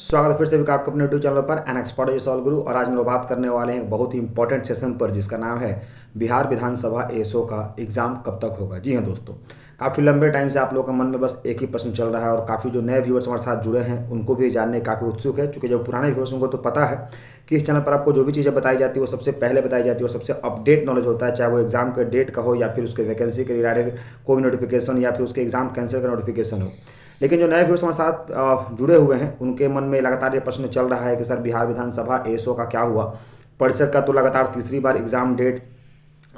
स्वागत है फिर से भी आपको अपने यूट्यूब चैनल पर एन एक्सपर्ट सॉल्व गुरु। और आज हम लोग बात करने वाले हैं एक बहुत ही इंपॉर्टेंट सेशन पर जिसका नाम है बिहार विधानसभा एसओ का एग्ज़ाम कब तक होगा। जी हाँ दोस्तों, काफ़ी लंबे टाइम से आप लोगों के मन में बस एक ही प्रश्न चल रहा है और काफ़ी जो नए व्यूअर्स हमारे साथ जुड़े हैं उनको भी जानने काफ़ी उत्सुक है। चूँकि जो पुराने व्यूअर्स उनको तो पता है कि इस चैनल पर आपको जो भी चीज़ें बताई जाती है वो सबसे पहले बताई जाती है और सबसे अपडेट नॉलेज होता है, चाहे वो एग्जाम के डेट का हो या फिर उसके वैकेंसी के रिगार्डिंग कोई नोटिफिकेशन या फिर उसके एग्जाम कैंसिल का नोटिफिकेशन हो। लेकिन जो नए व्यूअर्स हमारे साथ जुड़े हुए हैं उनके मन में लगातार ये प्रश्न चल रहा है कि सर बिहार विधानसभा एसओ का क्या हुआ। परिषद का तो लगातार तीसरी बार एग्ज़ाम डेट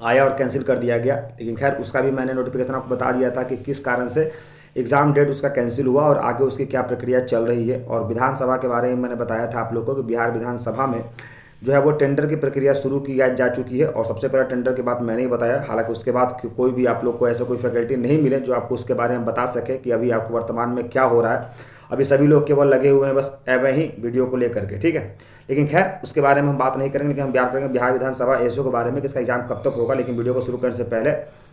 आया और कैंसिल कर दिया गया, लेकिन खैर उसका भी मैंने नोटिफिकेशन आपको बता दिया था कि किस कारण से एग्ज़ाम डेट उसका कैंसिल हुआ और आगे उसकी क्या प्रक्रिया चल रही है। और विधानसभा के बारे में मैंने बताया था आप लोगों को कि बिहार विधानसभा में जो है वो टेंडर की प्रक्रिया शुरू की जा चुकी है और सबसे पहला टेंडर की बात मैंने ही बताया। हालांकि उसके बाद कोई भी आप लोग को ऐसा कोई फैकल्टी नहीं मिले जो आपको उसके बारे में बता सके कि अभी आपको वर्तमान में क्या हो रहा है। अभी सभी लोग केवल लगे हुए हैं बस एवं ही वीडियो को लेकर के, ठीक है। लेकिन खैर उसके बारे में हम बात नहीं करेंगे, लेकिन हम बात करेंगे बिहार विधानसभा एसओ के बारे में कि इसका एग्जाम कब तक होगा। लेकिन वीडियो को शुरू करने से पहले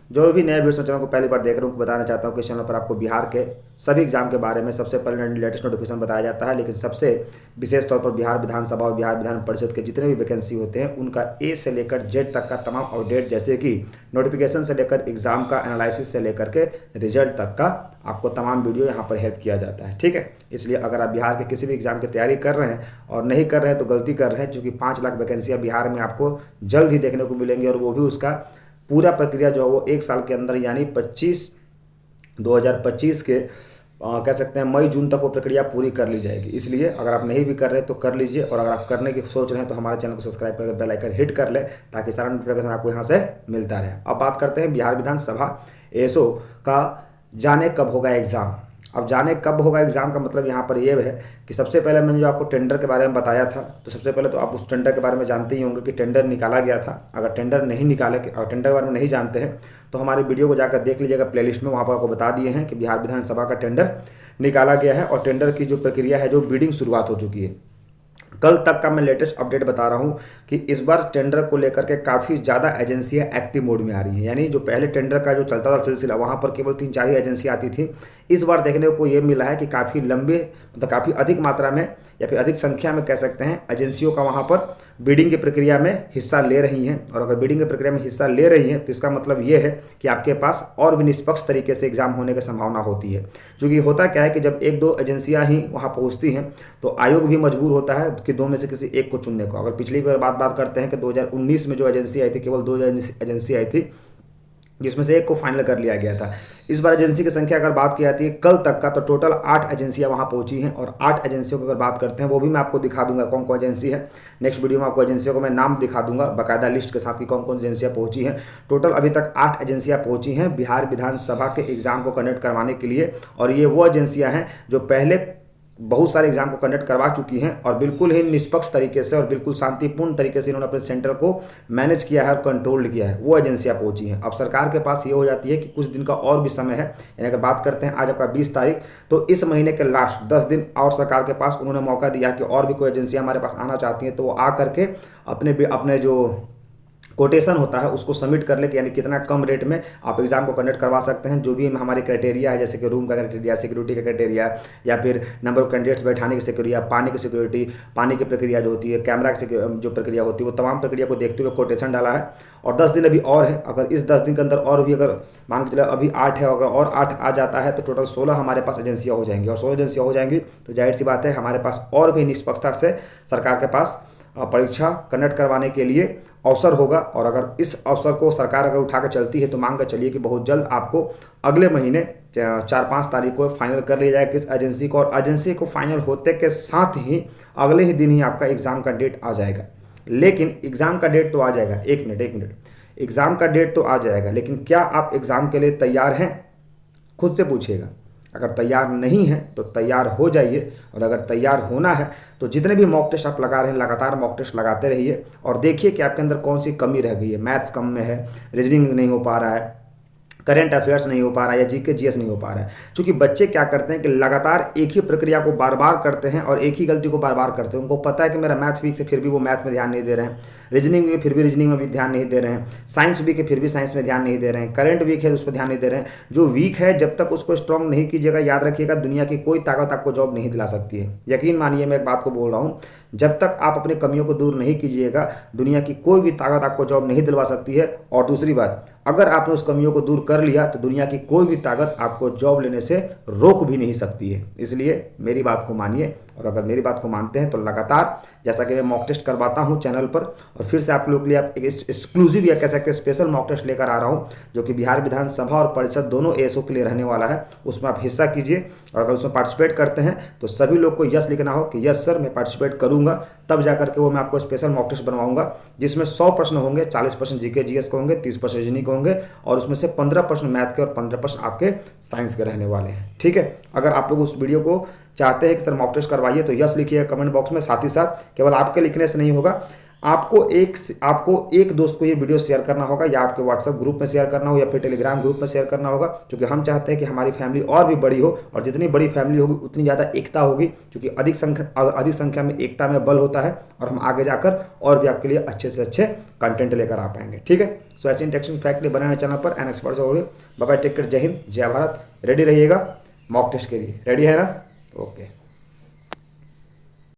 जो भी नए व्यूअर्स चैनल को पहली बार देख रहे हैं उनको बताना चाहता हूँ कि चैनल पर आपको बिहार के सभी एग्जाम के बारे में सबसे पहले लेटेस्ट नोटिफिकेशन बताया जाता है। लेकिन सबसे विशेष तौर पर बिहार विधानसभा और बिहार विधान परिषद के जितने भी वैकेंसी होते हैं उनका ए से लेकर जेड तक का तमाम अपडेट, जैसे कि नोटिफिकेशन से लेकर एग्जाम का एनालिसिस से लेकर के रिजल्ट तक का आपको तमाम वीडियो यहाँ पर हेल्प किया जाता है, ठीक है। इसलिए अगर आप बिहार के किसी भी एग्जाम की तैयारी कर रहे हैं और नहीं कर रहे हैं तो गलती कर रहे हैं, क्योंकि 5 लाख वैकेंसियाँ बिहार में आपको जल्द ही देखने को मिलेंगी और वो भी उसका पूरा प्रक्रिया जो है वो 1 साल के अंदर यानी 2025 के कह सकते हैं मई जून तक वो प्रक्रिया पूरी कर ली जाएगी। इसलिए अगर आप नहीं भी कर रहे तो कर लीजिए, और अगर आप करने की सोच रहे हैं तो हमारे चैनल को सब्सक्राइब करके बेल आइकन हिट कर ले ताकि सारा नोटिफिकेशन आपको यहाँ से मिलता रहे। अब बात करते हैं बिहार विधानसभा एसओ का जाने कब होगा एग्ज़ाम। अब जाने कब होगा एग्ज़ाम का मतलब यहाँ पर यह है कि सबसे पहले मैंने जो आपको टेंडर के बारे में बताया था, तो सबसे पहले तो आप उस टेंडर के बारे में जानते ही होंगे कि टेंडर निकाला गया था। अगर टेंडर नहीं निकाले, अगर टेंडर के बारे में नहीं जानते हैं तो हमारे वीडियो को जाकर देख लीजिएगा प्लेलिस्ट में, वहाँ पर आपको बता दिए हैं कि बिहार विधानसभा का टेंडर निकाला गया है और टेंडर की जो प्रक्रिया है, जो बिडिंग शुरुआत हो चुकी है। कल तक का मैं लेटेस्ट अपडेट बता रहा हूँ कि इस बार टेंडर को लेकर के काफ़ी ज़्यादा एजेंसियाँ एक्टिव मोड में आ रही हैं। यानी जो पहले टेंडर का जो चलता था सिलसिला वहाँ पर केवल 3-4 ही एजेंसी आती थी, इस बार देखने को ये मिला है कि काफ़ी लंबे मतलब काफ़ी अधिक मात्रा में या फिर अधिक संख्या में कह सकते हैं एजेंसियों का वहाँ पर बिडिंग की प्रक्रिया में हिस्सा ले रही हैं। और अगर बिडिंग की प्रक्रिया में हिस्सा ले रही हैं तो इसका मतलब ये है कि आपके पास और भी निष्पक्ष तरीके से एग्जाम होने की संभावना होती है। क्योंकि होता क्या है कि जब 1-2 एजेंसियां ही वहाँ पहुँचती हैं तो आयोग भी मजबूर होता है कि 2 में से किसी एक को चुनने को। अगर पिछली बात करते हैं कि 2019 में जो एजेंसी आई थी, केवल 2 एजेंसी आई थी जिसमें से एक को फाइनल कर लिया गया था। इस बार एजेंसी की संख्या अगर बात की जाती है कल तक का तो टोटल 8 एजेंसियां वहां पहुंची हैं। और 8 एजेंसियों की अगर बात करते हैं वो भी मैं आपको दिखा दूंगा कौन कौन एजेंसी है। नेक्स्ट वीडियो में आपको एजेंसियों को मैं नाम दिखा दूंगा बाकायदा लिस्ट के साथ कि कौन कौन एजेंसियां पहुंची हैं। टोटल अभी तक 8 एजेंसियां पहुंची हैं बिहार विधानसभा के एग्जाम को कंडक्ट करवाने के लिए। और ये वो एजेंसियां हैं जो पहले बहुत सारे एग्जाम को कंडक्ट करवा चुकी हैं और बिल्कुल ही निष्पक्ष तरीके से और बिल्कुल शांतिपूर्ण तरीके से इन्होंने अपने सेंटर को मैनेज किया है और कंट्रोल किया है, वो एजेंसियां पहुंची हैं। अब सरकार के पास ये हो जाती है कि कुछ दिन का और भी समय है। यानी अगर बात करते हैं आज आपका 20 तारीख, तो इस महीने के लास्ट 10 दिन और सरकार के पास उन्होंने मौका दिया कि और भी कोई एजेंसियां हमारे पास आना चाहती हैं तो वो आ करके अपने जो कोटेशन होता है उसको सबमिट कर ले कि यानी कितना कम रेट में आप एग्जाम को कंडक्ट करवा सकते हैं। जो भी हमारे क्राइटेरिया है, जैसे कि रूम का क्राइटेरिया, सिक्योरिटी का क्राइटेरिया, या फिर नंबर ऑफ कैंडिडेट्स बैठाने की सिक्योरिटी, पानी की सिक्योरिटी, पानी की प्रक्रिया जो होती है, कैमरा की जो प्रक्रिया होती है, वो तमाम प्रक्रिया को देखते हुए कोटेशन डाला है। और 10 दिन अभी और है। अगर इस 10 दिन के अंदर और भी अगर मान के चले अभी 8 है, अगर और 8 आ जाता है तो टोटल 16 हमारे पास एजेंसियाँ हो जाएंगी। और 16 एजेंसियाँ हो जाएंगी तो जाहिर सी बात है हमारे पास और भी निष्पक्षता से सरकार के पास परीक्षा कंडक्ट करवाने के लिए अवसर होगा। और अगर इस अवसर को सरकार अगर उठा कर चलती है तो मान कर चलिए कि बहुत जल्द आपको अगले महीने 4-5 तारीख को फाइनल कर लिया जाएगा किस एजेंसी को, और एजेंसी को फाइनल होते के साथ ही अगले ही दिन ही आपका एग्ज़ाम का डेट आ जाएगा। लेकिन एग्ज़ाम का डेट तो आ जाएगा, एक मिनट, एग्ज़ाम का डेट तो आ जाएगा, लेकिन क्या आप एग्ज़ाम के लिए तैयार हैं? खुद से पूछिएगा। अगर तैयार नहीं है तो तैयार हो जाइए, और अगर तैयार होना है तो जितने भी मॉक टेस्ट आप लगा रहे हैं लगातार मॉक टेस्ट लगाते रहिए और देखिए कि आपके अंदर कौन सी कमी रह गई है। मैथ्स कम में है, रीजनिंग नहीं हो पा रहा है, करंट अफेयर्स नहीं हो पा रहा है या जीके जीएस नहीं हो पा रहा है। क्योंकि बच्चे क्या करते हैं कि लगातार एक ही प्रक्रिया को बार बार करते हैं और एक ही गलती को बार बार करते हैं। उनको पता है कि मेरा मैथ वीक है, फिर भी वो मैथ में ध्यान नहीं दे रहे हैं, रीजनिंग वीक है फिर भी रीजनिंग में भी ध्यान नहीं दे रहे हैं, साइंस वीक है फिर भी साइंस में ध्यान नहीं दे रहे हैं, करंट वीक है उस पर ध्यान नहीं दे रहे हैं। जो वीक है जब तक उसको स्ट्रांग नहीं कीजिएगा, याद रखिएगा दुनिया की कोई ताकत आपको जॉब नहीं दिला सकती है। यकीन मानिए मैं एक बात को बोल रहा हूँ, जब तक आप अपनी कमियों को दूर नहीं कीजिएगा दुनिया की कोई भी ताकत आपको जॉब नहीं दिलवा सकती है। और दूसरी बात, अगर आपने उस कमियों को दूर कर लिया तो दुनिया की कोई भी ताकत आपको जॉब लेने से रोक भी नहीं सकती है। इसलिए मेरी बात को मानिए, और अगर मेरी बात को मानते हैं तो लगातार जैसा कि मैं मॉक टेस्ट करवाता हूं चैनल पर, और फिर से आप लोग के लिए आप एक एक्सक्लूसिव या कह सकते हैं स्पेशल मॉक टेस्ट लेकर आ रहा हूं, जो कि बिहार विधानसभा और परिषद दोनों एएसओ के लिए रहने वाला है। उसमें आप हिस्सा कीजिए, और अगर उसमें पार्टिसिपेट करते हैं तो सभी लोग को यस लिखना हो कि यस सर मैं पार्टिसिपेट करूंगा, तब जाकर के वो मैं आपको स्पेशल मॉक टेस्ट बनवाऊंगा, जिसमें 100 प्रश्न होंगे, 40% जीके जीएस के होंगे, 30% रीजनिंग के होंगे, और उसमें से 15% मैथ के और 15% आपके साइंस के रहने वाले हैं। ठीक है, अगर आप लोग उस वीडियो को चाहते हैं कि सर मॉक टेस्ट करवाइए तो यस लिखिए कमेंट बॉक्स में। साथ ही साथ केवल आपके लिखने से नहीं होगा, आपको एक दोस्त को ये वीडियो शेयर करना होगा, या आपके व्हाट्सएप ग्रुप में शेयर करना हो, या फिर टेलीग्राम ग्रुप में शेयर करना होगा, क्योंकि हम चाहते हैं कि हमारी फैमिली और भी बड़ी हो, और जितनी बड़ी फैमिली होगी उतनी ज़्यादा एकता होगी, क्योंकि अधिक संख्या में एकता में बल होता है, और हम आगे जाकर और भी आपके लिए अच्छे से अच्छे कंटेंट लेकर आ पाएंगे। ठीक है, सो ऐसे इंटरेस्टिंग फैक्ट लिए बने हुए चैनल पर एंड एक्सपर्ट्स हो गए। बाय बाय, टेक केयर, जय हिंद जय भारत। रेडी रहिएगा मॉक टेस्ट के लिए, रेडी है ना? ओके।